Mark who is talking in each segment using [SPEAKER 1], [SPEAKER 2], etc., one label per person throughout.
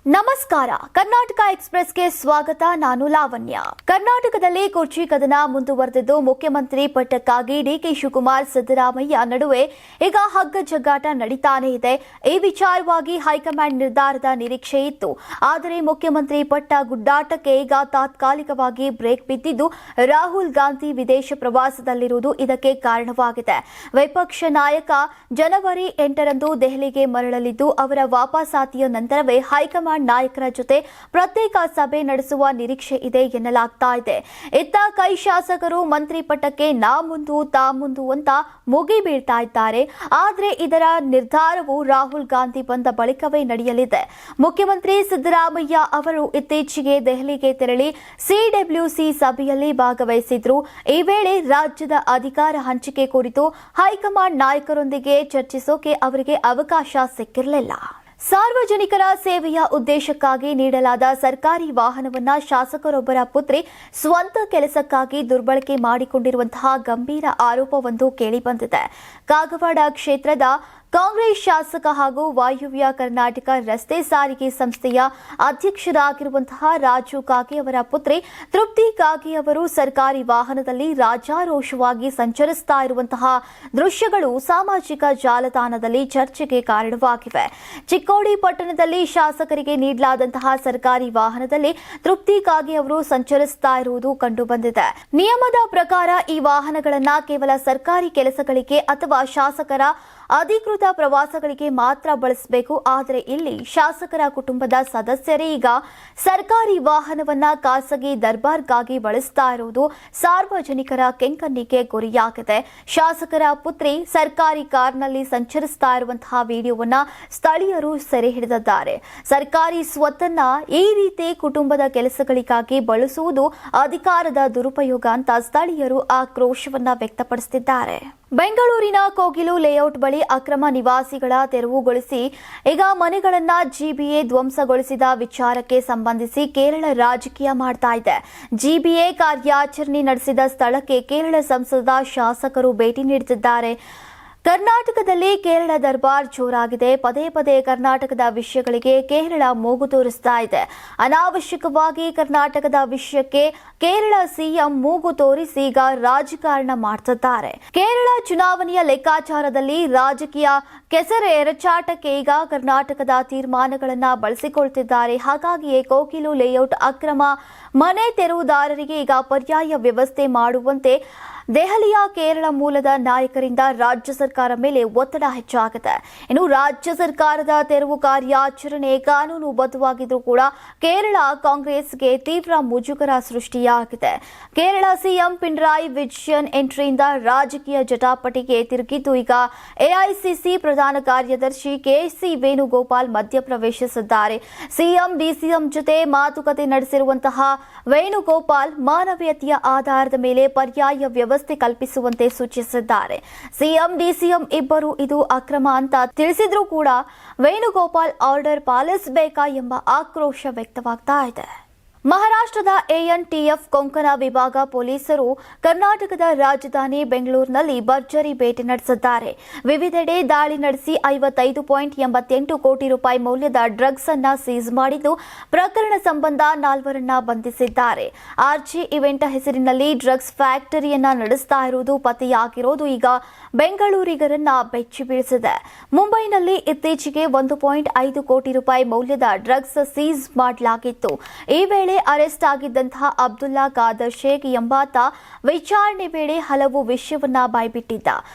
[SPEAKER 1] ನಮಸ್ಕಾರ. ಕರ್ನಾಟಕ ಎಕ್ಸ್‌ಪ್ರೆಸ್‌ಗೆ ಸ್ವಾಗತ. ನಾನು ಲಾವಣ್ಯ. ಕರ್ನಾಟಕದಲ್ಲಿ ಕುರ್ಚಿ ಕದನ ಮುಂದುವರೆದಿದ್ದು ಮುಖ್ಯಮಂತ್ರಿ ಪಟ್ಟಕ್ಕಾಗಿ ಡಿಕೆ ಶಿವಕುಮಾರ್ ಸಿದ್ದರಾಮಯ್ಯ ನಡುವೆ ಈಗ ಹಗ್ಗ ಜಗ್ಗಾಟ ನಡೀತಾನೇ ಇದೆ. ಈ ವಿಚಾರವಾಗಿ ಹೈಕಮಾಂಡ್ ನಿರ್ಧಾರದ ನಿರೀಕ್ಷೆ ಇತ್ತು. ಆದರೆ ಮುಖ್ಯಮಂತ್ರಿ ಪಟ್ಟ ಗುಡ್ಡಾಟಕ್ಕೆ ಈಗ ತಾತ್ಕಾಲಿಕವಾಗಿ ಬ್ರೇಕ್ ಬಿದ್ದಿದ್ದು ರಾಹುಲ್ ಗಾಂಧಿ ವಿದೇಶ ಪ್ರವಾಸದಲ್ಲಿರುವುದು ಇದಕ್ಕೆ ಕಾರಣವಾಗಿದೆ. ವಿಪಕ್ಷ ನಾಯಕ ಜನವರಿ 8ರಂದು ದೆಹಲಿಗೆ ಮರಳಲಿದ್ದು ಅವರ ವಾಪಸಾತಿಯ ನಂತರವೇ ಹೈಕಮಾಂಡ್ ನಾಯಕರ ಜೊತೆ ಪ್ರತ್ಯೇಕ ಸಭೆ ನಡೆಸುವ ನಿರೀಕ್ಷೆ ಇದೆ ಎನ್ನಲಾಗ್ತಾ ಇದೆ. ಇತ್ತ ಕೈ ಶಾಸಕರು ಮಂತ್ರಿ ಪಟ್ಟಕ್ಕೆ ನಾ ಮುಂದು ತಾ ಮುಂದು ಅಂತ ಮುಗಿ ಬೀಳ್ತಾ ಇದ್ದಾರೆ. ಆದರೆ ಇದರ ನಿರ್ಧಾರವು ರಾಹುಲ್ ಗಾಂಧಿ ಬಂದ ಬಳಿಕವೇ ನಡೆಯಲಿದೆ. ಮುಖ್ಯಮಂತ್ರಿ ಸಿದ್ದರಾಮಯ್ಯ ಅವರು ಇತ್ತೀಚೆಗೆ ದೆಹಲಿಗೆ ತೆರಳಿ ಸಿಡಬ್ಲ್ಯೂಸಿ ಸಭೆಯಲ್ಲಿ ಭಾಗವಹಿಸಿದ್ರು. ಈ ವೇಳೆ ರಾಜ್ಯದ ಅಧಿಕಾರ ಹಂಚಿಕೆ ಕುರಿತು ಹೈಕಮಾಂಡ್ ನಾಯಕರೊಂದಿಗೆ ಚರ್ಚಿಸೋಕೆ ಅವರಿಗೆ ಅವಕಾಶ ಸಿಕ್ಕಿರಲಿಲ್ಲ. ಸಾರ್ವಜನಿಕರ ಸೇವೆಯ ಉದ್ದೇಶಕ್ಕಾಗಿ ನೀಡಲಾದ ಸರ್ಕಾರಿ ವಾಹನವನ್ನ ಶಾಸಕರೊಬ್ಬರ ಪುತ್ರಿ ಸ್ವಂತ ಕೆಲಸಕ್ಕಾಗಿ ದುರ್ಬಳಕೆ ಮಾಡಿಕೊಂಡಿರುವಂತಹ ಗಂಭೀರ ಆರೋಪವೊಂದು ಕೇಳಿಬಂದಿದೆ. ಕಾಗವಾಡ ಕ್ಷೇತ್ರದ ಕಾಂಗ್ರೆಸ್ ಶಾಸಕ ಹಾಗೂ ವಾಯುವ್ಯ ಕರ್ನಾಟಕ ರಸ್ತೆ ಸಾರಿಗೆ ಸಂಸ್ಥೆಯ ಅಧ್ಯಕ್ಷರಾಗಿರುವಂತಹ ರಾಜು ಕಾಗೆ ಅವರ ಪುತ್ರಿ ತೃಪ್ತಿ ಕಾಗೆ ಅವರು ಸರ್ಕಾರಿ ವಾಹನದಲ್ಲಿ ರಾಜಾರೋಷವಾಗಿ ಸಂಚರಿಸುತ್ತಾ ಇರುವಂತಹ ದೃಶ್ಯಗಳು ಸಾಮಾಜಿಕ ಜಾಲತಾಣದಲ್ಲಿ ಚರ್ಚೆಗೆ ಕಾರಣವಾಗಿವೆ. ಚಿಕ್ಕೋಡಿ ಪಟ್ಟಣದಲ್ಲಿ ಶಾಸಕರಿಗೆ ನೀಡಲಾದಂತಹ ಸರ್ಕಾರಿ ವಾಹನದಲ್ಲಿ ತೃಪ್ತಿ ಕಾಗೆ ಅವರು ಸಂಚರಿಸುತ್ತಾ ಇರುವುದು ಕಂಡುಬಂದಿದೆ. ನಿಯಮದ ಪ್ರಕಾರ ಈ ವಾಹನಗಳನ್ನು ಕೇವಲ ಸರ್ಕಾರಿ ಕೆಲಸಗಳಿಗೆ ಅಥವಾ ಶಾಸಕರ ಅಧಿಕೃತ ಪ್ರವಾಸಗಳಿಗೆ ಮಾತ್ರ ಬಳಸಬೇಕು. ಆದರೆ ಇಲ್ಲಿ ಶಾಸಕರ ಕುಟುಂಬದ ಸದಸ್ಯರೇ ಈಗ ಸರ್ಕಾರಿ ವಾಹನವನ್ನ ಖಾಸಗಿ ದರ್ಬಾರ್ಗಾಗಿ ಬಳಸ್ತಾ ಇರುವುದು ಸಾರ್ವಜನಿಕರ ಕೆಂಕಣ್ಣಿಗೆ ಗುರಿಯಾಗಿದೆ. ಶಾಸಕರ ಪುತ್ರಿ ಸರ್ಕಾರಿ ಕಾರ್ನಲ್ಲಿ ಸಂಚರಿಸ್ತಾ ಇರುವಂತಹ ವಿಡಿಯೋವನ್ನ ಸ್ಥಳೀಯರು ಸೆರೆ ಹಿಡಿದಿದ್ದಾರೆ. ಸರ್ಕಾರಿ ಸ್ವತ್ತನ್ನ ಈ ರೀತಿ ಕುಟುಂಬದ ಕೆಲಸಗಳಿಗಾಗಿ ಬಳಸುವುದು ಅಧಿಕಾರದ ದುರುಪಯೋಗ ಅಂತ ಸ್ಥಳೀಯರು ಆಕ್ರೋಶವನ್ನ ವ್ಯಕ್ತಪಡಿಸುತ್ತಿದ್ದಾರೆ. ಬೆಂಗಳೂರಿನ ಕೋಗಿಲು ಲೇಔಟ್ ಬಳಿ ಅಕ್ರಮ ನಿವಾಸಿಗಳ ತೆರವುಗೊಳಿಸಿ ಈಗ ಮನೆಗಳನ್ನ ಜಿಬಿಎ ಧ್ವಂಸಗೊಳಿಸಿದ ವಿಚಾರಕ್ಕೆ ಸಂಬಂಧಿಸಿ ಕೇರಳ ರಾಜಕೀಯ ಮಾಡ್ತಾ ಇದೆ. ಜಿಬಿಎ ಕಾರ್ಯಾಚರಣೆ ನಡೆಸಿದ ಸ್ಥಳಕ್ಕೆ ಕೇರಳ ಸಂಸದ ಶಾಸಕರು ಭೇಟಿ ನೀಡುತ್ತಿದ್ದಾರೆ. ಕರ್ನಾಟಕದಲ್ಲಿ ಕೇರಳ ದರ್ಬಾರ್ ಜೋರಾಗಿದೆ. ಪದೇ ಪದೇ ಕರ್ನಾಟಕದ ವಿಷಯಗಳಿಗೆ ಕೇರಳ ಮೂಗು ತೋರಿಸ್ತಾ ಇದೆ. ಅನಾವಶ್ಯಕವಾಗಿ ಕರ್ನಾಟಕದ ವಿಷಯಕ್ಕೆ ಕೇರಳ ಸಿಎಂ ಮೂಗು ತೋರಿಸಿ ಈಗ ರಾಜಕಾರಣ ಮಾಡ್ತಿದ್ದಾರೆ. ಕೇರಳ ಚುನಾವಣೆಯ ಲೆಕ್ಕಾಚಾರದಲ್ಲಿ ರಾಜಕೀಯ ಕೆಸರೆ ಎರಚಾಟಕ್ಕೆ ಈಗ ಕರ್ನಾಟಕದ ತೀರ್ಮಾನಗಳನ್ನು ಬಳಸಿಕೊಳ್ತಿದ್ದಾರೆ. ಹಾಗಾಗಿಯೇ ಕೋಗಿಲು ಲೇಔಟ್ ಅಕ್ರಮ ಮನೆ ತೆರವುದಾರರಿಗೆ ಈಗ ಪರ್ಯಾಯ ವ್ಯವಸ್ಥೆ ಮಾಡುವಂತೆ ದೆಹಲಿಯ ಕೇರಳ ಮೂಲದ ನಾಯಕರಿಂದ ರಾಜ್ಯ ಸರ್ಕಾರ ಮೇಲೆ ಒತ್ತಡ ಹೆಚ್ಚಾಗಿದೆ. ಇನ್ನು ರಾಜ್ಯ ಸರ್ಕಾರದ ತೆರವು ಕಾರ್ಯಾಚರಣೆ ಕಾನೂನುಬದ್ಧವಾಗಿದ್ರೂ ಕೂಡ ಕೇರಳ ಕಾಂಗ್ರೆಸ್ಗೆ ತೀವ್ರ ಮುಜುಗರ ಸೃಷ್ಟಿಯಾಗಿದೆ. ಕೇರಳ ಸಿಎಂ ಪಿಣರಾಯಿ ವಿಜಯನ್ ಎಂಟ್ರಿಯಿಂದ ರಾಜಕೀಯ ಜಟಾಪಟಿಗೆ ತಿರುಗಿದ್ದು ಈಗ ಎಐಸಿಸಿ ಪ್ರಧಾನ ಕಾರ್ಯದರ್ಶಿ ಕೆಸಿ ವೇಣುಗೋಪಾಲ್ ಮಧ್ಯಪ್ರವೇಶಿಸಿದ್ದಾರೆ. ಸಿಎಂ ಡಿಸಿಎಂ ಜೊತೆ ಮಾತುಕತೆ ನಡೆಸಿರುವಂತಹ ವೇಣುಗೋಪಾಲ್ ಮಾನವೀಯತೆಯ ಆಧಾರದ ಮೇಲೆ ಪರ್ಯಾಯ ವ್ಯವಸ್ಥೆ ಕಲ್ಪಿಸುವಂತೆ ಸೂಚಿಸಿದ್ದಾರೆ. ಸಿಎಂ ಡಿಸಿಎಂ ಇಬ್ಬರು ಇದು ಅಕ್ರಮ ಅಂತ ತಿಳಿಸಿದ್ರೂ ಕೂಡ ವೇಣುಗೋಪಾಲ್ ಆರ್ಡರ್ ಪಾಲಿಸಬೇಕಾ ಎಂಬ ಆಕ್ರೋಶ ವ್ಯಕ್ತವಾಗ್ತಾ ಇದೆ. ಮಹಾರಾಷ್ಟ್ರದ ಎಎನ್ಟಿಎಫ್ ಕೊಂಕಣ ವಿಭಾಗ ಪೊಲೀಸರು ಕರ್ನಾಟಕದ ರಾಜಧಾನಿ ಬೆಂಗಳೂರಿನಲ್ಲಿ ಭರ್ಜರಿ ಭೇಟಿ ನಡೆಸಿದ್ದಾರೆ. ವಿವಿಧೆಡೆ ದಾಳಿ ನಡೆಸಿ 55.88 ಕೋಟಿ ರೂಪಾಯಿ ಮೌಲ್ಯದ ಡ್ರಗ್ಸ್ ಅನ್ನ ಸೀಸ್ ಮಾಡಿದ್ದು ಪ್ರಕರಣ ಸಂಬಂಧ 4ರನ್ನ ಬಂಧಿಸಿದ್ದಾರೆ. ಆರ್ಜಿ ಇವೆಂಟ್ ಹೆಸರಿನಲ್ಲಿ ಡ್ರಗ್ಸ್ ಫ್ಯಾಕ್ಟರಿಯನ್ನ ನಡೆಸ್ತಾ ಇರುವುದು ಪತ್ತೆಯಾಗಿರೋದು ಈಗ ಬೆಂಗಳೂರಿಗರನ್ನ ಬೆಚ್ಚಿ ಬೀಳಿಸಿದೆ. ಮುಂಬೈನಲ್ಲಿ ಇತ್ತೀಚೆಗೆ 1.5 ಕೋಟಿ ರೂಪಾಯಿ ಮೌಲ್ಯದ ಡ್ರಗ್ಸ್ ಸೀಸ್ ಮಾಡಲಾಗಿತ್ತು. ಈ ವೇಳೆ ಅರೆಸ್ಟ್ ಆಗಿದ್ದಂತಹ ಅಬ್ದುಲ್ಲಾ ಖಾದರ್ ಶೇಖ್ ಎಂಬಾತ ವಿಚಾರಣೆ ವೇಳೆ ಹಲವು ವಿಷಯವನ್ನ ಬಾಯ್ಬಿಟ್ಟಿದ್ದ.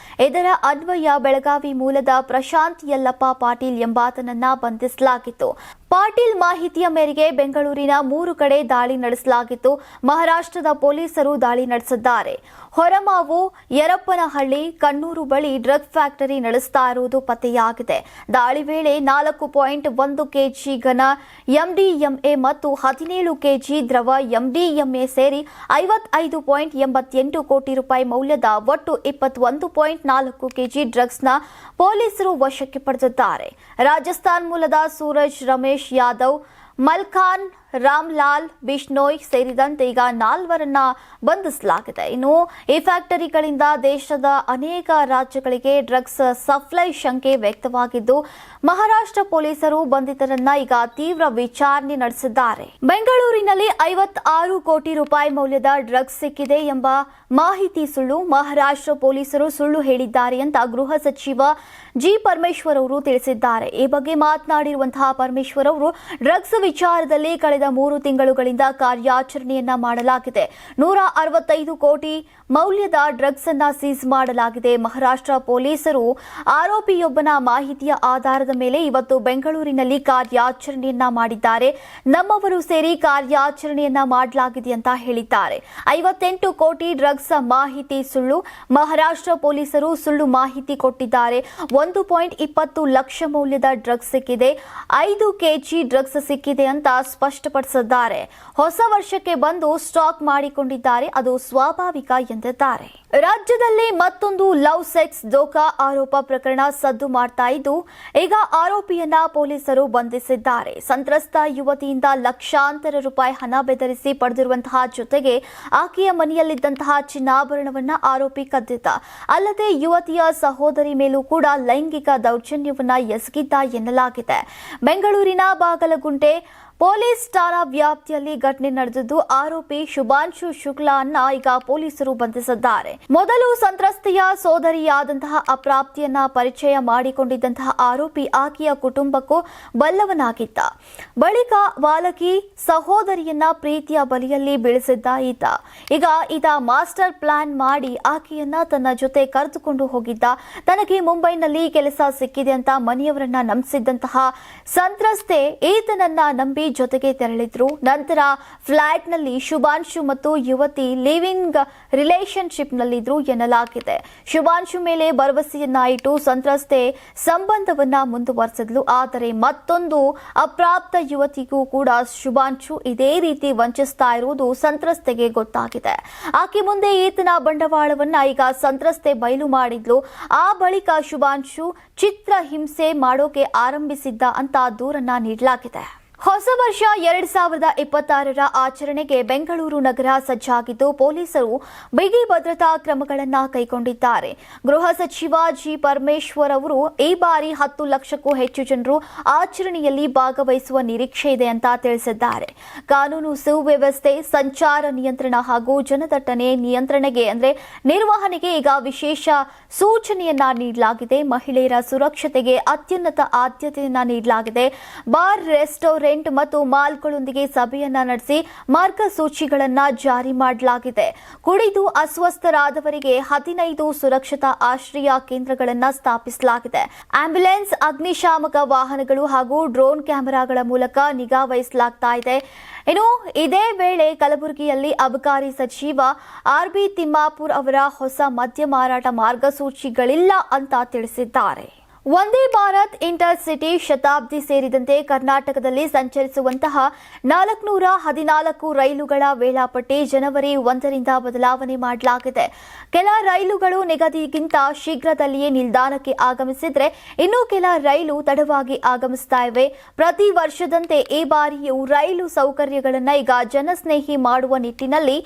[SPEAKER 1] ಇದರ ಅನ್ವಯ ಬೆಳಗಾವಿ ಮೂಲದ ಪ್ರಶಾಂತ್ ಯಲ್ಲಪ್ಪ ಪಾಟೀಲ್ ಎಂಬಾತನನ್ನ ಬಂಧಿಸಲಾಗಿತ್ತು. ಪಾಟೀಲ್ ಮಾಹಿತಿಯ ಮೇರೆಗೆ ಬೆಂಗಳೂರಿನ 3 ಕಡೆ ದಾಳಿ ನಡೆಸಲಾಗಿತ್ತು. ಮಹಾರಾಷ್ಟ್ರದ ಪೊಲೀಸರು ದಾಳಿ ನಡೆಸಿದ್ದಾರೆ. ಹೊರಮಾವು, ಯರಪ್ಪನಹಳ್ಳಿ, ಕಣ್ಣೂರು ಬಳಿ ಡ್ರಗ್ ಫ್ಯಾಕ್ಟರಿ ನಡೆಸ್ತಾ ಇರುವುದು ಪತ್ತೆಯಾಗಿದೆ. ದಾಳಿ ವೇಳೆ 4.1 ಕೆಜಿ ಘನ ಎಂಡಿಎಂಎ ಮತ್ತು 17 ಕೆಜಿ ದ್ರವ ಎಂಡಿಎಂಎ ಸೇರಿ 55.88 ಕೋಟಿ ರೂಪಾಯಿ ಮೌಲ್ಯದ ಒಟ್ಟು 21.4 ಕೆಜಿ ಡ್ರಗ್ಸ್ನ ಪೊಲೀಸರು ವಶಕ್ಕೆ ಪಡೆದಿದ್ದಾರೆ. ರಾಜಸ್ಥಾನ್ ಮೂಲದ ಸೂರಜ್ ರಮೇಶ್ ಯಾದವ್, ಮಲ್ಖಾನ್ ರಾಮ್ಲಾಲ್ ಬಿಷ್ಣೋಯ್ ಸೇರಿದಂತೆ ಈಗ 4 ಬಂಧಿಸಲಾಗಿದೆ. ಇನ್ನು ಈ ಫ್ಯಾಕ್ಟರಿಗಳಿಂದ ದೇಶದ ಅನೇಕ ರಾಜ್ಯಗಳಿಗೆ ಡ್ರಗ್ಸ್ ಸಪ್ಲೈ ಶಂಕೆ ವ್ಯಕ್ತವಾಗಿದ್ದು, ಮಹಾರಾಷ್ಟ್ರ ಪೊಲೀಸರು ಬಂಧಿತರನ್ನ ಈಗ ತೀವ್ರ ವಿಚಾರಣೆ ನಡೆಸಿದ್ದಾರೆ. ಬೆಂಗಳೂರಿನಲ್ಲಿ 56 ಕೋಟಿ ರೂಪಾಯಿ ಮೌಲ್ಯದ ಡ್ರಗ್ಸ್ ಸಿಕ್ಕಿದೆ ಎಂಬ ಮಾಹಿತಿ ಸುಳ್ಳು. ಮಹಾರಾಷ್ಟ್ರ ಪೊಲೀಸರು ಸುಳ್ಳು ಹೇಳಿದ್ದಾರೆ ಅಂತ ಗೃಹ ಸಚಿವ ಜಿ ಪರಮೇಶ್ವರ್ ಅವರು ತಿಳಿಸಿದ್ದಾರೆ. ಈ ಬಗ್ಗೆ ಮಾತನಾಡಿರುವಂತಹ ಪರಮೇಶ್ವರ್ ಅವರು, ಡ್ರಗ್ಸ್ ವಿಚಾರದಲ್ಲಿ ಕಳೆದ 3 ತಿಂಗಳುಗಳಿಂದ ಕಾರ್ಯಾಚರಣೆಯನ್ನ ಮಾಡಲಾಗಿದೆ. 165 ಕೋಟಿ ಮೌಲ್ಯದ ಡ್ರಗ್ಸ್ ಅನ್ನ ಸೀಸ್ ಮಾಡಲಾಗಿದೆ. ಮಹಾರಾಷ್ಟ್ರ ಪೊಲೀಸರು ಆರೋಪಿಯೊಬ್ಬನ ಮಾಹಿತಿಯ ಆಧಾರದ ಮೇಲೆ ಇವತ್ತು ಬೆಂಗಳೂರಿನಲ್ಲಿ ಕಾರ್ಯಾಚರಣೆಯನ್ನ ಮಾಡಿದ್ದಾರೆ. ನಮ್ಮವರು ಸೇರಿ ಕಾರ್ಯಾಚರಣೆಯನ್ನ ಮಾಡಲಾಗಿದೆ ಅಂತ ಹೇಳಿದ್ದಾರೆ. 58 ಕೋಟಿ ಡ್ರಗ್ಸ್ ಮಾಹಿತಿ ಸುಳ್ಳು. ಮಹಾರಾಷ್ಟ್ರ ಪೊಲೀಸರು ಸುಳ್ಳು ಮಾಹಿತಿ ಕೊಟ್ಟಿದ್ದಾರೆ. 1.20 ಲಕ್ಷ ಮೌಲ್ಯದ ಡ್ರಗ್ಸ್ ಸಿಕ್ಕಿದೆ. 5 ಕೆಜಿ ಡ್ರಗ್ಸ್ ಸಿಕ್ಕಿದೆ ಅಂತ ಸ್ಪಷ್ಟಪಡಿಸಿದ್ದಾರೆ. ಹೊಸ ವರ್ಷಕ್ಕೆ ಬಂದು ಸ್ಟಾಕ್ ಮಾಡಿಕೊಂಡಿದ್ದಾರೆ, ಅದು ಸ್ವಾಭಾವಿಕ ಎಂದಿದ್ದಾರೆ. ರಾಜ್ಯದಲ್ಲಿ ಮತ್ತೊಂದು ಲವ್ ಸೆಕ್ಸ್ ದೋಖಾ ಆರೋಪ ಪ್ರಕರಣ ಸದ್ದು ಮಾಡ್ತಾ ಇದ್ದು, ಈಗ ಆರೋಪಿಯನ್ನ ಪೊಲೀಸರು ಬಂಧಿಸಿದ್ದಾರೆ. ಸಂತ್ರಸ್ತ ಯುವತಿಯಿಂದ ಲಕ್ಷಾಂತರ ರೂಪಾಯಿ ಹಣ ಬೆದರಿಸಿ ಪಡೆದಿರುವಂತಹ ಜೊತೆಗೆ ಆಕೆಯ ಮನೆಯಲ್ಲಿದ್ದಂತಹ ಚಿನ್ನಾಭರಣವನ್ನ ಆರೋಪಿ ಕದ್ದಿದ್ದ. ಅಲ್ಲದೆ ಯುವತಿಯ ಸಹೋದರಿ ಮೇಲೂ ಕೂಡ ಲೈಂಗಿಕ ದೌರ್ಜನ್ಯವನ್ನ ಎಸಗಿದ್ದ ಎನ್ನಲಾಗಿದೆ. ಬೆಂಗಳೂರಿನ ಬಾಗಲಗುಂಟೆ ಪೊಲೀಸ್ ಠಾಣಾ ವ್ಯಾಪ್ತಿಯಲ್ಲಿ ಘಟನೆ ನಡೆದಿದ್ದು, ಆರೋಪಿ ಶುಭಾಂಶು ಶುಕ್ಲಾ ಅನ್ನ ಈಗ ಪೊಲೀಸರು ಬಂಧಿಸಿದ್ದಾರೆ. ಮೊದಲು ಸಂತ್ರಸ್ತೆಯ ಸೋದರಿಯಾದಂತಹ ಅಪ್ರಾಪ್ತಿಯನ್ನ ಪರಿಚಯ ಮಾಡಿಕೊಂಡಿದ್ದಂತಹ ಆರೋಪಿ ಆಕೆಯ ಕುಟುಂಬಕ್ಕೂ ಬಲ್ಲವನಾಗಿದ್ದ. ಬಳಿಕ ಬಾಲಕಿ ಸಹೋದರಿಯನ್ನ ಪ್ರೀತಿಯ ಬಲಿಯಲ್ಲಿ ಬೀಳಿಸಿದ್ದ ಈಗ ಈತ ಮಾಸ್ಟರ್ ಪ್ಲಾನ್ ಮಾಡಿ ಆಕೆಯನ್ನ ತನ್ನ ಜೊತೆ ಕರೆದುಕೊಂಡು ಹೋಗಿದ್ದ. ತನಗೆ ಮುಂಬೈನಲ್ಲಿ ಕೆಲಸ ಸಿಕ್ಕಿದೆ ಅಂತ ಮನೆಯವರನ್ನ ನಂಬಿಸಿದ್ದಂತಹ ಸಂತ್ರಸ್ತೆ ಈತನನ್ನ ನಂಬಿ ಜೊತೆಗೆ ತೆರಳಿದ್ರು. ನಂತರ ಫ್ಲಾಟ್ನಲ್ಲಿ ಶುಭಾಂಶು ಮತ್ತು ಯುವತಿ ಲಿವಿಂಗ್ ರಿಲೇಶನ್ಶಿಪ್ ನಲ್ಲಿದ್ರು ಎನ್ನಲಾಗಿದೆ. ಶುಭಾಂಶು ಮೇಲೆ ಭರವಸೆಯನ್ನ ಇಟ್ಟು ಸಂತ್ರಸ್ತೆ ಸಂಬಂಧವನ್ನ ಮುಂದುವರೆಸಿದ್ಲು. ಆದರೆ ಮತ್ತೊಂದು ಅಪ್ರಾಪ್ತ ಯುವತಿಗೂ ಕೂಡ ಶುಭಾಂಶು ಇದೇ ರೀತಿ ವಂಚಿಸ್ತಾ ಇರುವುದು ಸಂತ್ರಸ್ತೆಗೆ ಗೊತ್ತಾಗಿದೆ. ಆಕೆ ಮುಂದೆ ಈತನ ಬಂಡವಾಳವನ್ನ ಈಗ ಸಂತ್ರಸ್ತೆ ಬಯಲು ಮಾಡಿದ್ಲು. ಆ ಬಳಿಕ ಶುಭಾಂಶು ಚಿತ್ರ ಹಿಂಸೆ ಮಾಡೋಕೆ ಆರಂಭಿಸಿದ್ದ ಅಂತ ದೂರನ್ನ ನೀಡಲಾಗಿದೆ. ಹೊಸ ವರ್ಷ 2026ರ ಆಚರಣೆಗೆ ಬೆಂಗಳೂರು ನಗರ ಸಜ್ಜಾಗಿದ್ದು, ಪೊಲೀಸರು ಬಿಗಿ ಭದ್ರತಾ ಕ್ರಮಗಳನ್ನು ಕೈಗೊಂಡಿದ್ದಾರೆ. ಗೃಹ ಸಚಿವ ಜಿ ಪರಮೇಶ್ವರ್ ಅವರು ಈ ಬಾರಿ 10 ಲಕ್ಷಕ್ಕೂ ಹೆಚ್ಚು ಜನರು ಆಚರಣೆಯಲ್ಲಿ ಭಾಗವಹಿಸುವ ನಿರೀಕ್ಷೆ ಇದೆ ಅಂತ ತಿಳಿಸಿದ್ದಾರೆ. ಕಾನೂನು ಸುವ್ಯವಸ್ಥೆ, ಸಂಚಾರ ನಿಯಂತ್ರಣ ಹಾಗೂ ಜನದಟ್ಟಣೆ ನಿರ್ವಹಣೆಗೆ ಈಗ ವಿಶೇಷ ಸೂಚನೆಯನ್ನ ನೀಡಲಾಗಿದೆ. ಮಹಿಳೆಯರ ಸುರಕ್ಷತೆಗೆ ಅತ್ಯುನ್ನತ ಆದ್ಯತೆಯನ್ನ ನೀಡಲಾಗಿದೆ. ಬಾರ್, ರೆಸ್ಟೋರೆಂಟ್ ಮತ್ತು ಮಾಲ್ಗಳೊಂದಿಗೆ ಸಭೆಯನ್ನ ನಡೆಸಿ ಮಾರ್ಗಸೂಚಿಗಳನ್ನ ಜಾರಿ ಮಾಡಲಾಗಿದೆ. ಕುಡಿದು ಅಸ್ವಸ್ಥರಾದವರಿಗೆ 15 ಸುರಕ್ಷತಾ ಆಶ್ರಯ ಕೇಂದ್ರಗಳನ್ನ ಸ್ಥಾಪಿಸಲಾಗಿದೆ. ಆಂಬ್ಯುಲೆನ್ಸ್, ಅಗ್ನಿಶಾಮಕ ವಾಹನಗಳು ಹಾಗೂ ಡ್ರೋನ್ ಕ್ಯಾಮೆರಾಗಳ ಮೂಲಕ ನಿಗಾ ವಹಿಸಲಾಗ್ತಾ ಇದೆ. ಇನ್ನು ಇದೇ ವೇಳೆ ಕಲಬುರಗಿಯಲ್ಲಿ ಅಬಕಾರಿ ಸಚಿವ ಆರ್.ಬಿ. ತಿಮ್ಮಾಪುರ್ ಅವರ ಹೊಸ ಮದ್ಯ ಮಾರಾಟ ಮಾರ್ಗಸೂಚಿಗಳಿಲ್ಲ ಅಂತ ತಿಳಿಸಿದ್ದಾರೆ. ವಂದೇ ಭಾರತ್ ಇಂಟರ್ಸಿಟಿ ಶತಾಬ್ದಿ ಸೇರಿದಂತೆ ಕರ್ನಾಟಕದಲ್ಲಿ ಸಂಚರಿಸುವಂತಹ 414 ರೈಲುಗಳ ವೇಳಾಪಟ್ಟಿ ಜನವರಿ 1ರಿಂದ ಬದಲಾವಣೆ ಮಾಡಲಾಗಿದೆ. ಕೆಲ ರೈಲುಗಳು ನಿಗದಿಗಿಂತ ಶೀಘ್ರದಲ್ಲಿಯೇ ನಿಲ್ದಾಣಕ್ಕೆ ಆಗಮಿಸಿದ್ರೆ, ಇನ್ನು ಕೆಲ ರೈಲು ತಡವಾಗಿ ಆಗಮಿಸ್ತಾ ಇವೆ. ಪ್ರತಿ ವರ್ಷದಂತೆ ಈ ಬಾರಿಯೂ ರೈಲು ಸೌಕರ್ಯಗಳನ್ನು ಈಗ ಜನಸ್ನೇಹಿ ಮಾಡುವ ನಿಟ್ಟಿನಲ್ಲಿ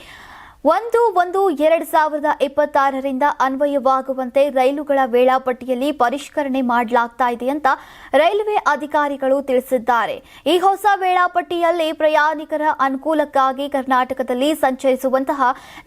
[SPEAKER 1] 1/1/2026ರಿಂದ ಅನ್ವಯವಾಗುವಂತೆ ರೈಲುಗಳ ವೇಳಾಪಟ್ಟಿಯಲ್ಲಿ ಪರಿಷ್ಕರಣೆ ಮಾಡಲಾಗ್ತಾ ಇದೆ ಅಂತ ರೈಲ್ವೆ ಅಧಿಕಾರಿಗಳು ತಿಳಿಸಿದ್ದಾರೆ. ಈ ಹೊಸ ವೇಳಾಪಟ್ಟಿಯಲ್ಲಿ ಪ್ರಯಾಣಿಕರ ಅನುಕೂಲಕ್ಕಾಗಿ ಕರ್ನಾಟಕದಲ್ಲಿ ಸಂಚರಿಸುವಂತಹ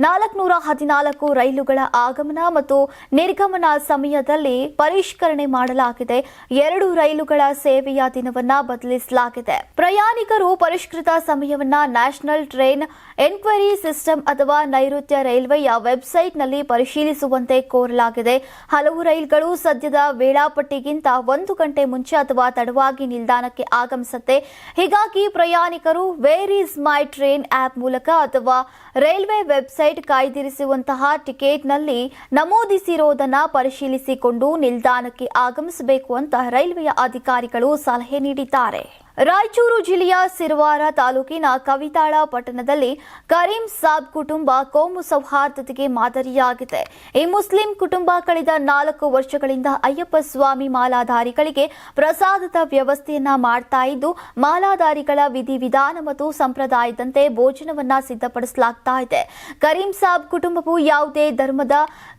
[SPEAKER 1] 414 ರೈಲುಗಳ ಆಗಮನ ಮತ್ತು ನಿರ್ಗಮನ ಸಮಯದಲ್ಲಿ ಪರಿಷ್ಕರಣೆ ಮಾಡಲಾಗಿದೆ. 2 ರೈಲುಗಳ ಸೇವೆಯ ದಿನವನ್ನ ಬದಲಿಸಲಾಗಿದೆ. ಪ್ರಯಾಣಿಕರು ಪರಿಷ್ಕೃತ ಸಮಯವನ್ನ ನ್ಯಾಷನಲ್ ಟ್ರೈನ್ ಎನ್ಕ್ವೈರಿ ಸಿಸ್ಟಮ್ ಅಥವಾ ನೈಋತ್ಯ ರೈಲ್ವೆಯ ವೆಬ್ಸೈಟ್ನಲ್ಲಿ ಪರಿಶೀಲಿಸುವಂತೆ ಕೋರಲಾಗಿದೆ. ಹಲವು ರೈಲುಗಳು ಸದ್ಯದ ವೇಳಾಪಟ್ಟಿಗಿಂತ 1 ಗಂಟೆ ಮುಂಚೆ ಅಥವಾ ತಡವಾಗಿ ನಿಲ್ದಾಣಕ್ಕೆ ಆಗಮಿಸುತ್ತೆ. ಹೀಗಾಗಿ ಪ್ರಯಾಣಿಕರು where is my train app ಮೂಲಕ ಅಥವಾ ರೈಲ್ವೆ ವೆಬ್ಸೈಟ್ ಕಾಯ್ದಿರಿಸುವಂತಹ ಟಿಕೆಟ್ನಲ್ಲಿ ನಮೂದಿಸಿರೋದನ್ನ ಪರಿಶೀಲಿಸಿಕೊಂಡು ನಿಲ್ದಾಣಕ್ಕೆ ಆಗಮಿಸಬೇಕು ಅಂತ ರೈಲ್ವೆಯ ಅಧಿಕಾರಿಗಳು ಸಲಹೆ ನೀಡಿದ್ದಾರೆ. ರಾಯಚೂರು ಜಿಲ್ಲೆಯ ಸಿರವಾರ ತಾಲೂಕಿನ ಕವಿತಾಳ ಪಟ್ಟಣದಲ್ಲಿ ಕರೀಂ ಸಾಬ್ ಕುಟುಂಬ ಕೋಮು ಸೌಹಾರ್ದತೆಗೆ ಮಾದರಿಯಾಗಿದೆ. ಈ ಮುಸ್ಲಿಂ ಕುಟುಂಬ ಕಳೆದ 4 ವರ್ಷಗಳಿಂದ ಅಯ್ಯಪ್ಪ ಸ್ವಾಮಿ ಮಾಲಾಧಾರಿಗಳಿಗೆ ಪ್ರಸಾದದ ವ್ಯವಸ್ಥೆಯನ್ನ ಮಾಡ್ತಾ ಇದ್ದು, ಮಾಲಾಧಾರಿಗಳ ವಿಧಿವಿಧಾನ ಮತ್ತು ಸಂಪ್ರದಾಯದಂತೆ ಭೋಜನವನ್ನ ಸಿದ್ಧಪಡಿಸಲಾಗ್ತಾ ಇದೆ. ಕರೀಂ ಸಾಬ್ ಕುಟುಂಬವು ಯಾವುದೇ ಧರ್ಮದ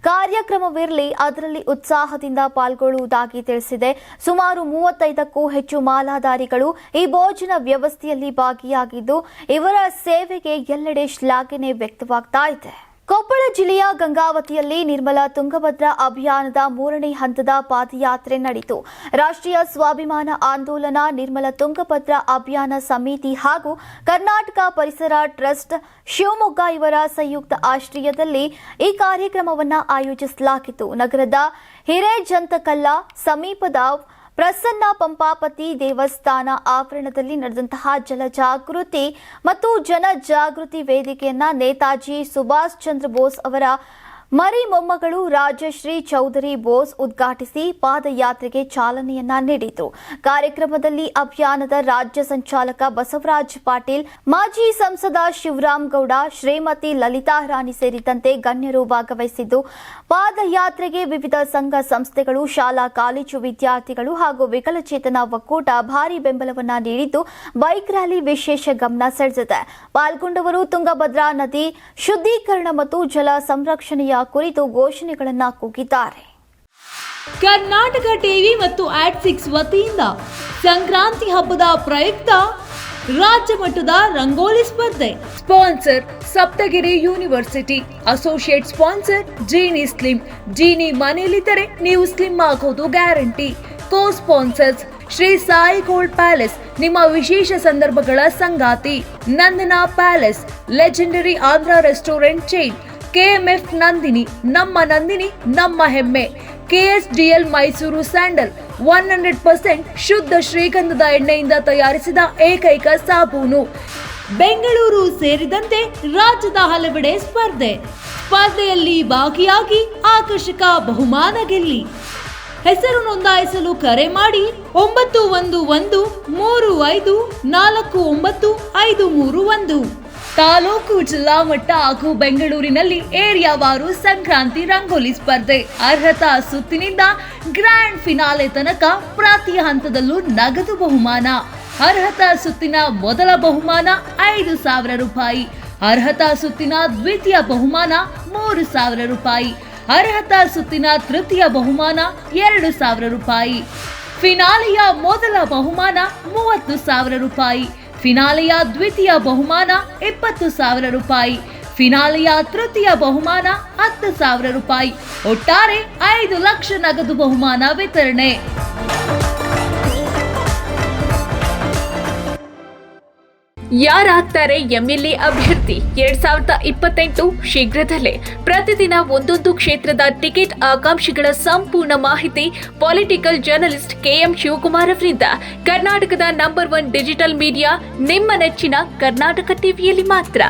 [SPEAKER 1] ಕಾರ್ಯಕ್ರಮವಿರಲಿ ಅದರಲ್ಲಿ ಉತ್ಸಾಹದಿಂದ ಪಾಲ್ಗೊಳ್ಳುವುದಾಗಿ ತಿಳಿಸಿದೆ. ಸುಮಾರು 35ಕ್ಕೂ ಹೆಚ್ಚು ಮಾಲಾಧಾರಿಗಳು ಈ ಭೋಜನ ವ್ಯವಸ್ಥೆಯಲ್ಲಿ ಭಾಗಿಯಾಗಿದ್ದು, ಇವರ ಸೇವೆಗೆ ಎಲ್ಲೆಡೆ ಶ್ಲಾಘನೆ ವ್ಯಕ್ತವಾಗ್ತಾ ಇದೆ. ಕೊಪ್ಪಳ ಜಿಲ್ಲೆಯ ಗಂಗಾವತಿಯಲ್ಲಿ ನಿರ್ಮಲ ತುಂಗಭದ್ರಾ ಅಭಿಯಾನದ 3ನೇ ಹಂತದ ಪಾದಯಾತ್ರೆ ನಡೆಯಿತು. ರಾಷ್ಟ್ರೀಯ ಸ್ವಾಭಿಮಾನ ಆಂದೋಲನ, ನಿರ್ಮಲ ತುಂಗಭದ್ರಾ ಅಭಿಯಾನ ಸಮಿತಿ ಹಾಗೂ ಕರ್ನಾಟಕ ಪರಿಸರ ಟ್ರಸ್ಟ್ ಶಿವಮೊಗ್ಗ ಇವರ ಸಂಯುಕ್ತ ಆಶ್ರಯದಲ್ಲಿ ಈ ಕಾರ್ಯಕ್ರಮವನ್ನು ಆಯೋಜಿಸಲಾಗಿತ್ತು. ನಗರದ ಹಿರೇಜಂತಕಲ್ಲ ಸಮೀಪದ ಪ್ರಸನ್ನ ಪಂಪಾಪತಿ ದೇವಸ್ಥಾನ ಆವರಣದಲ್ಲಿ ನಡೆದಂತಹ ಜಲಜಾಗೃತಿ ಮತ್ತು ಜನಜಾಗೃತಿ ವೇದಿಕೆಯನ್ನ ನೇತಾಜಿ ಸುಭಾಷ್ ಚಂದ್ರ ಬೋಸ್ ಅವರ ಮರಿ ಮೊಮ್ಮಗಳು ರಾಜಶ್ರೀ ಚೌಧರಿ ಬೋಸ್ ಉದ್ಘಾಟಿಸಿ ಪಾದಯಾತ್ರೆಗೆ ಚಾಲನೆಯನ್ನ ನೀಡಿದರು. ಕಾರ್ಯಕ್ರಮದಲ್ಲಿ ಅಭಿಯಾನದ ರಾಜ್ಯ ಸಂಚಾಲಕ ಬಸವರಾಜ್ ಪಾಟೀಲ್, ಮಾಜಿ ಸಂಸದ ಶಿವರಾಮ್ ಗೌಡ, ಶ್ರೀಮತಿ ಲಲಿತಾ ರಾಣಿ ಸೇರಿದಂತೆ ಗಣ್ಯರು ಭಾಗವಹಿಸಿದ್ದು, ಪಾದಯಾತ್ರೆಗೆ ವಿವಿಧ ಸಂಘ ಸಂಸ್ಥೆಗಳು, ಶಾಲಾ ಕಾಲೇಜು ವಿದ್ಯಾರ್ಥಿಗಳು ಹಾಗೂ ವಿಕಲಚೇತನ ಒಕ್ಕೂಟ ಭಾರಿ ಬೆಂಬಲವನ್ನ ನೀಡಿದ್ದು, ಬೈಕ್ ರ್ಯಾಲಿ ವಿಶೇಷ ಗಮನ ಸೆಳೆದಿದೆ. ಪಾಲ್ಗೊಂಡವರು ತುಂಗಭದ್ರಾ ನದಿ ಶುದ್ಧೀಕರಣ ಮತ್ತು ಜಲ ಸಂರಕ್ಷಣೆಯ ಕುರಿತು ಘೋಷಣೆಗಳನ್ನು ಕೂಗಿದ್ದಾರೆ.
[SPEAKER 2] ಕರ್ನಾಟಕ ಟಿವಿ ಮತ್ತು ಆಟ್6 ವತಿಯಿಂದ ಸಂಕ್ರಾಂತಿ ಹಬ್ಬದ ಪ್ರಯುಕ್ತ ರಾಜ್ಯ ಮಟ್ಟದ ರಂಗೋಲಿ ಸ್ಪರ್ಧೆ. Sponsor Saptagiri university. Associate sponsor Jeeni slim. Jeeni ಮನೆಯಲ್ಲಿದ್ದರೆ ನೀವು ಸ್ಲಿಮ್ ಆಗೋದು guarantee. Co sponsors Shri Sai gold palace, ನಿಮ್ಮ ವಿಶೇಷ ಸಂದರ್ಭಗಳ ಸಂಗಾತಿ. Nandana palace, legendary Andhra restaurant chain. KMF Nandini, ನಮ್ಮ ಹೆಮ್ಮೆ. ಕೆಎಸ್ಡಿಎಲ್ ಮೈಸೂರು ಸ್ಯಾಂಡಲ್ 100% ಶುದ್ಧ ಶ್ರೀಗಂಧದ ಎಣ್ಣೆಯಿಂದ ತಯಾರಿಸಿದ ಏಕೈಕ ಸಾಬೂನು. ಬೆಂಗಳೂರು ಸೇರಿದಂತೆ ರಾಜ್ಯದ ಹಲವೆಡೆ ಸ್ಪರ್ಧೆಯಲ್ಲಿ ಭಾಗಿಯಾಗಿ ಆಕರ್ಷಕ ಬಹುಮಾನ ಗೆಲ್ಲಿ. ಹೆಸರು ನೋಂದಾಯಿಸಲು ಕರೆ ಮಾಡಿ 9113549531. ತಾಲೂಕು, ಜಿಲ್ಲಾ ಮಟ್ಟ ಹಾಗೂ ಬೆಂಗಳೂರಿನಲ್ಲಿ ಏರಿಯಾವಾರು ಸಂಕ್ರಾಂತಿ ರಂಗೋಲಿ ಸ್ಪರ್ಧೆ. ಅರ್ಹತಾ ಸುತ್ತಿನಿಂದ ಗ್ರ್ಯಾಂಡ್ ಫಿನಾಲೆ ತನಕ ಪ್ರತಿ ಹಂತದಲ್ಲೂ ನಗದು ಬಹುಮಾನ. ಅರ್ಹತಾ ಸುತ್ತಿನ ಮೊದಲ ಬಹುಮಾನ 5,000 ರೂಪಾಯಿ. ಅರ್ಹತಾ ಸುತ್ತಿನ ದ್ವಿತೀಯ ಬಹುಮಾನ 3,000 ರೂಪಾಯಿ. ಅರ್ಹತಾ ಸುತ್ತಿನ ತೃತೀಯ ಬಹುಮಾನ 2,000 ರೂಪಾಯಿ. ಫಿನಾಲೆಯ ಮೊದಲ ಬಹುಮಾನ 30,000 ರೂಪಾಯಿ. ಫಿನಾಲೆಯ ದ್ವಿತೀಯ ಬಹುಮಾನ 20,000 ರೂಪಾಯಿ. ಫಿನಾಲೆಯ ತೃತೀಯ ಬಹುಮಾನ 10,000 ರೂಪಾಯಿ. ಒಟ್ಟಾರೆ 5 ಲಕ್ಷ ನಗದು ಬಹುಮಾನ ವಿತರಣೆ. ಯಾರಾಗ್ತಾರೆ ಎಂಎಲ್ಎ ಅಭ್ಯರ್ಥಿ 2028 ಶೀಘ್ರದಲ್ಲೇ. ಪ್ರತಿದಿನ ಒಂದೊಂದು ಕ್ಷೇತ್ರದ ಟಿಕೆಟ್ ಆಕಾಂಕ್ಷಿಗಳ ಸಂಪೂರ್ಣ ಮಾಹಿತಿ ಪೊಲಿಟಿಕಲ್ ಜರ್ನಲಿಸ್ಟ್ ಕೆಎಂ ಶಿವಕುಮಾರ್ ಅವರಿಂದ. ಕರ್ನಾಟಕದ ನಂಬರ್ 1 ಡಿಜಿಟಲ್ ಮೀಡಿಯಾ ನಿಮ್ಮ ನೆಚ್ಚಿನ ಕರ್ನಾಟಕ ಟಿವಿಯಲ್ಲಿ ಮಾತ್ರ.